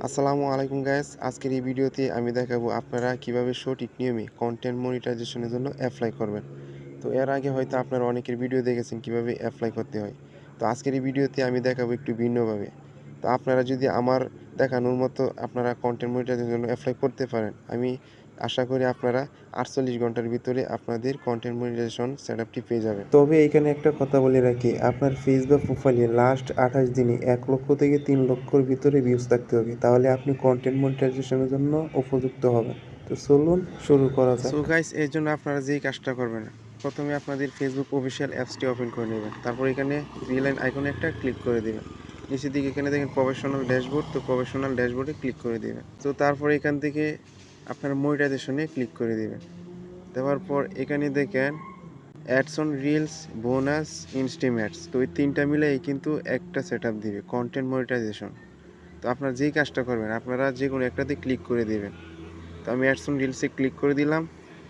আসসালামু আলাইকুম গাইস, আজকের এই ভিডিওতে আমি দেখাবো আপনারা কিভাবে সঠিক নিয়মে কন্টেন্ট মনিটাইজেশনের জন্য অ্যাপ্লাই করবেন। তো এর আগে হয়তো আপনারা অনেকের ভিডিও দেখেছেন কিভাবে অ্যাপ্লাই করতে হয়। তো আজকের এই ভিডিওতে আমি দেখাবো একটু ভিন্নভাবে। তো আপনারা যদি আমার দেখানোর মতো আপনারা কন্টেন্ট মনিটাইজেশনের জন্য অ্যাপ্লাই করতে পারেন, আমি আশা করি আপনারা 48 ঘন্টার ভিতরে আপনাদের কন্টেন্ট মনিটাইজেশন সেটআপটি পেয়ে যাবেন। তবে এইখানে একটা কথা বলে রাখি, আপনার ফেসবুক প্রোফাইলে লাস্ট 28 দিনে 1 লক্ষ থেকে 3 লক্ষর ভিতরে ভিউজ থাকতে হবে, তাহলে আপনি কন্টেন্ট মনিটাইজেশনের জন্য উপযুক্ত হবেন। তো চলুন শুরু করা যাক। সো গাইস, এর জন্য আপনারা যেই কাজটা করবেন, প্রথমে আপনাদের ফেসবুক অফিসিয়াল অ্যাপসটি ওপেন করে নেবেন। তারপর এখানে থ্রি লাইন আইকনে একটা ক্লিক করে দেবেন। নিচের দিকে এখানে দেখেন প্রফেশনাল ড্যাশবোর্ড, তো প্রফেশনাল ড্যাশবোর্ডে ক্লিক করে দেবেন। তো তারপর এখান থেকে আপনারা মনিটাইজেশনে ক্লিক করে দেবেন। দেওয়ার পর এখানে দেখেন অ্যাডস অন রিলস, বোনাস, ইনস্টিমেটস, তো এই তিনটা মিলেই কিন্তু একটা সেটআপ দিবে কন্টেন্ট মনিটাইজেশন। তো আপনারা যেই কাজটা করবেন, আপনারা যে কোনো একটাতে ক্লিক করে দিবেন। তো আমি অ্যাডস অন রিলসে ক্লিক করে দিলাম।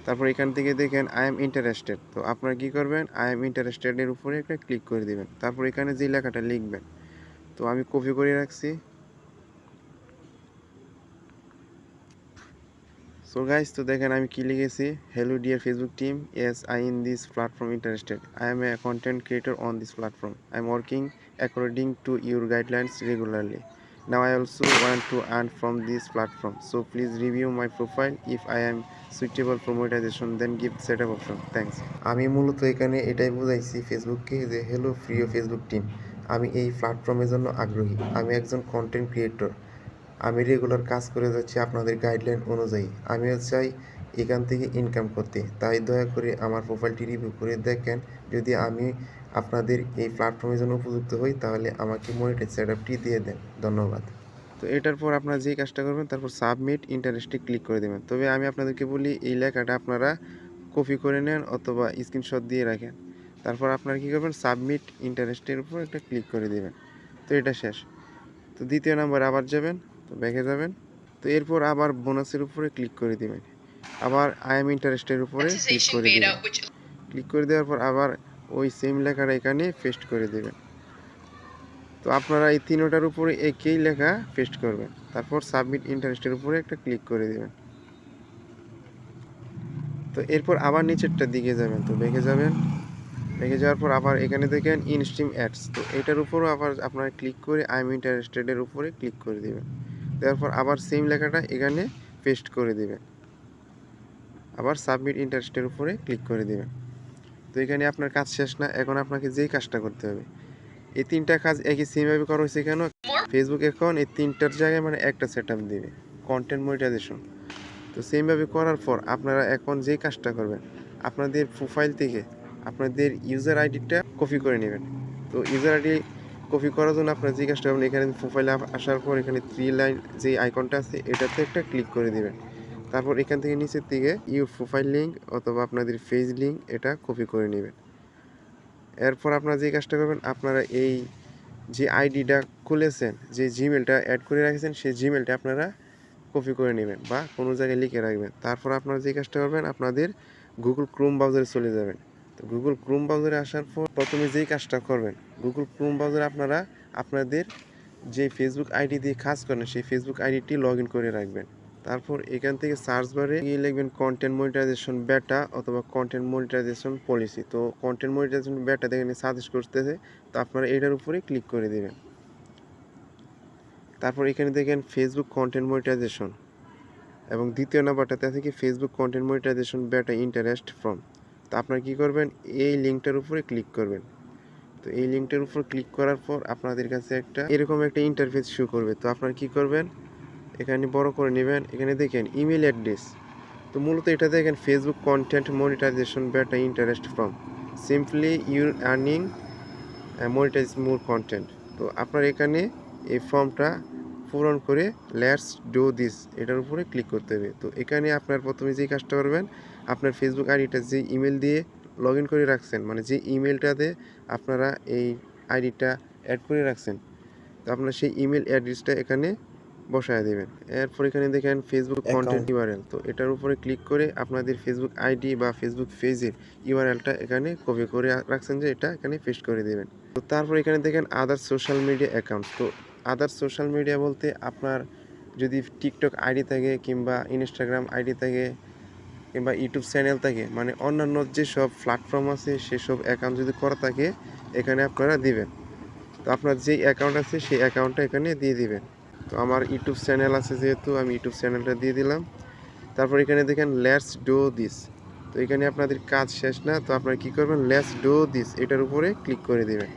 তারপর এখান থেকে দেখেন আই এম ইন্টারেস্টেড, তো আপনারা কী করবেন, আই এম ইন্টারেস্টেডের উপরে একটা ক্লিক করে দিবেন। তারপর এখানে যে লেখাটা লিখবেন, তো আমি কপি করে রাখছি। সো গাইস, তো দেখেন আমি কি লিখেছি, hello dear Facebook team, yes I in this platform interested, I am a content creator on this platform, I am working according to your guidelines regularly, now I also want to earn from this platform, so please review my profile, if I am suitable for monetisation then give set up option, thanks. আমি মূলত এখানে এটাই বুঝাইছি ফেসবুককে যে hello প্রিয় Facebook team, আমি এই প্ল্যাটফর্মের জন্য আগ্রহী, আমি একজন কন্টেন্ট ক্রিয়েটর, আমি রেগুলার কাজ করে যাচ্ছি আপনাদের গাইডলাইন অনুযায়ী, আমিও চাই এখান থেকে ইনকাম করতে, তাই দয়া করে আমার প্রোফাইলটি রিভিউ করে দেখেন, যদি আমি আপনাদের এই প্ল্যাটফর্মের জন্য উপযুক্ত হই তাহলে আমাকে মনিটাইজ সেটআপটি দিয়ে দেন, ধন্যবাদ। তো এটার পর আপনারা যেই কাজটা করবেন, তারপর সাবমিট ইন্টারেস্টে ক্লিক করে দেবেন। তবে আমি আপনাদেরকে বলি, এই লেখাটা আপনারা কপি করে নেন অথবা স্ক্রিনশট দিয়ে রাখেন। তারপর আপনারা কী করবেন, সাবমিট ইন্টারেস্টের উপর একটা ক্লিক করে দেবেন। তো এটা শেষ। তো দ্বিতীয় নাম্বার আবার যাবেন, তো ব্যাকে যাবেন। তো এরপর আবার বোনাসের উপরে ক্লিক করে দিবেন। আবার আই এম ইন্টারেস্টের উপরে ক্লিক করে দিবেন। ক্লিক করে দেওয়ার পর আবার ওই সেম লেখাটা এখানে পেস্ট করে দেবেন। তো আপনারা এই তিনটার উপরে একই লেখা পেস্ট করবেন। তারপর সাবমিট ইন্টারেস্টের উপরে একটা ক্লিক করে দিবেন। তো এরপর আবার নিচেরটার দিকে যাবেন, তো ব্যাকে যাবেন। ব্যাকে যাওয়ার পর আবার এখানে দেখেন ইনস্ট্রিম অ্যাডস, তো এটার উপরও আবার আপনারা ক্লিক করে আই এম ইন্টারেস্টেডের উপরে ক্লিক করে দিবেন। দেওয়ার পর আবার সেম লেখাটা এখানে পেস্ট করে দিবেন। আবার সাবমিট ইন্টারেস্টের উপরে ক্লিক করে দিবেন। তো এখানে আপনার কাজ শেষ না, এখন আপনাকে যেই কাজটা করতে হবে, এই তিনটা কাজ একই সেমভাবে করা হয়েছে কেন, ফেসবুক এখন এই তিনটার জায়গায় মানে একটা সেটআপ দিবে কন্টেন্ট মনিটাইজেশন। তো সেমভাবে করার পর আপনারা এখন যেই কাজটা করবেন, আপনাদের প্রোফাইল থেকে আপনাদের ইউজার আইডিটা কপি করে নেবেন। তো ইউজার আইডি কপি করার জন্য আপনারা যে কাজটা করবেন, এখানে প্রোফাইলে আসার পর এখানে থ্রি লাইন যে আইকনটা আছে এটাতে একটা ক্লিক করে দেবেন। তারপর এখান থেকে নিচের দিকে ইউর প্রোফাইল লিঙ্ক অথবা আপনাদের পেজ লিঙ্ক এটা কপি করে নেবেন। এরপর আপনারা যে কাজটা করবেন, আপনারা এই যে আইডিটা খুলেছেন, যে জিমেলটা অ্যাড করে রাখেছেন, সেই জিমেলটা আপনারা কপি করে নেবেন বা কোনো জায়গায় লিখে রাখবেন। তারপর আপনারা যে কাজটা করবেন, আপনাদের গুগল ক্রোম ব্রাউজারে চলে যাবেন। তো গুগল ক্রোম ব্রাউজারে আসার পর প্রথমে যেই কাজটা করবেন, গুগল ক্রোম ব্রাউজারে আপনারা আপনাদের যে ফেসবুক আইডি দিয়ে কাজ করেন সেই ফেসবুক আইডিটি লগ ইন করে রাখবেন। তারপর এখান থেকে সার্চ বারে গিয়ে লিখবেন কন্টেন্ট মনিটাইজেশন বেটা অথবা কন্টেন্ট মনিটাইজেশন পলিসি। তো কন্টেন্ট মনিটাইজেশন বেটা দেখেন সাজেস্ট করতেছে, তো আপনারা এটার উপরে ক্লিক করে দেবেন। তারপর এখানে দেখেন ফেসবুক কন্টেন্ট মনিটাইজেশন এবং দ্বিতীয় নাম্বারটাতে আছে কি Facebook content monetisation beta interest form. তো আপনারা কী করবেন, এই লিঙ্কটার উপরে ক্লিক করবেন। তো এই লিঙ্কটার উপর ক্লিক করার পর আপনাদের কাছে একটা এরকম একটা ইন্টারফেস শো করবে। তো আপনারা কী করবেন, এখানে বড় করে নেবেন, এখানে দেখেন ইমেল অ্যাড্রেস। তো মূলত এটা দেখেন Facebook content monetisation beta interest form, simply your earning monetise more content. তো আপনার এখানে এই ফর্মটা পূরণ করে লেটস ডু দিস এটার উপরে ক্লিক করতে হবে। তো এখানে আপনার প্রথমে যেই কাজটা করবেন, আপনার ফেসবুক আইডিটা যে ইমেল দিয়ে লগ ইন করে রাখছেন, মানে যে ইমেলটাতে আপনারা এই আইডিটা অ্যাড করে রাখছেন, তো আপনার সেই ইমেল অ্যাড্রেসটা এখানে বসায় দেবেন। এরপর এখানে দেখেন ফেসবুক কন্টেন্ট ইউআরএল, তো এটার উপরে ক্লিক করে আপনাদের ফেসবুক আইডি বা ফেসবুক পেজের ইউআরএলটা এখানে কপি করে রাখছেন যে এটা এখানে পেস্ট করে দেবেন। তো তারপর এখানে দেখেন আদার সোশ্যাল মিডিয়া অ্যাকাউন্ট, তো আদার সোশ্যাল মিডিয়া বলতে আপনার যদি টিকটক আইডি থাকে কিংবা ইনস্টাগ্রাম আইডি থাকে কিংবা ইউটিউব চ্যানেল থাকে, মানে অন্যান্য যেসব প্ল্যাটফর্ম আছে সেসব অ্যাকাউন্ট যদি করা থাকে এখানে আপনারা দিবেন। তো আপনার যেই অ্যাকাউন্ট আছে সেই অ্যাকাউন্টটা এখানে দিয়ে দিবেন। তো আমার ইউটিউব চ্যানেল আছে যেহেতু আমি ইউটিউব চ্যানেলটা দিয়ে দিলাম। তারপর এখানে দেখেন লেটস ডু দিস। তো এখানে আপনাদের কাজ শেষ না, তো আপনারা কী করবেন, লেটস ডু দিস এটার উপরে ক্লিক করে দিবেন।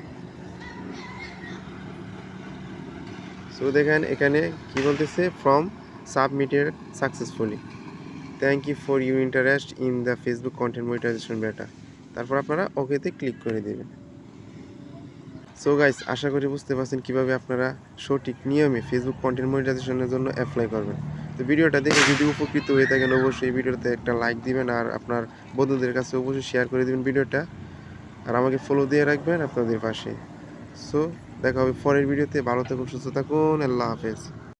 সো দেখেন এখানে কি বলতেছে, form submitted successfully, thank you for you interest in the Facebook content monetisation beta. তারপর আপনারা ওকেতে ক্লিক করে দেবেন। সো গাইস, আশা করি বুঝতে পারছেন কীভাবে আপনারা সঠিক নিয়মে ফেসবুক কন্টেন্ট মনিটাইজেশনের জন্য অ্যাপ্লাই করবেন। তো ভিডিওটা দেখে যদি উপকৃত হয়ে থাকেন অবশ্যই ভিডিওতে একটা লাইক দিবেন, আর আপনার বন্ধুদের কাছে অবশ্যই শেয়ার করে দিবেন ভিডিওটা, আর আমাকে ফলো দিয়ে রাখবেন আপনাদের পাশে। সো দেখা হবে পরের ভিডিওতে। ভালো থাকুন, সুস্থ থাকুন, আল্লাহ হাফেজ।